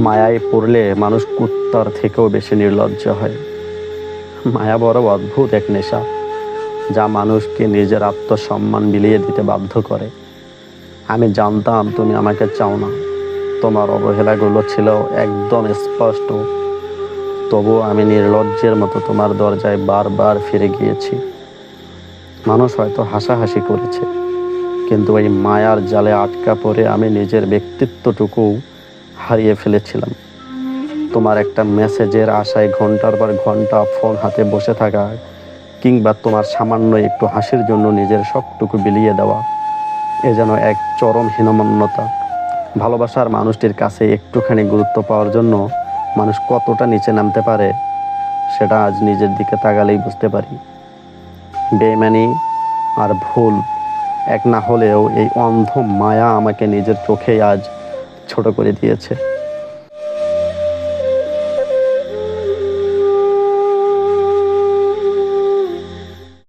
মায়ায় পড়লে মানুষ কুত্তার থেকেও বেশি নির্লজ্জ হয়। মায়া বড় অদ্ভুত এক নেশা, যা মানুষকে নিজের আত্মসম্মান বিলিয়ে দিতে বাধ্য করে। আমি জানতাম তুমি আমাকে চাও না, তোমার অবহেলাগুলো ছিল একদম স্পষ্ট। তবুও আমি নির্লজ্জের মতো তোমার দরজায় বারবার ফিরে গিয়েছি। মানুষ হয়তো হাসাহাসি করেছে, কিন্তু এই মায়ার জালে আটকা পড়ে আমি নিজের ব্যক্তিত্বটুকু হারিয়ে ফেলেছিলাম। তোমার একটা মেসেজের আশায় ঘন্টার পর ঘন্টা ফোন হাতে বসে থাকা, কিংবা তোমার সামান্য একটু হাসির জন্য নিজের সবটুকু বিলিয়ে দেওয়া, এ যেন এক চরম হীনমন্যতা। ভালোবাসার মানুষটির কাছে একটুখানি গুরুত্ব পাওয়ার জন্য মানুষ কতটা নিচে নামতে পারে, সেটা আজ নিজের দিকে তাকালেই বুঝতে পারি। বেইমানি আর ভুল এক না হলেও এই অন্ধ মায়া আমাকে নিজের চোখেই আজ ছোট করে দিয়েছে।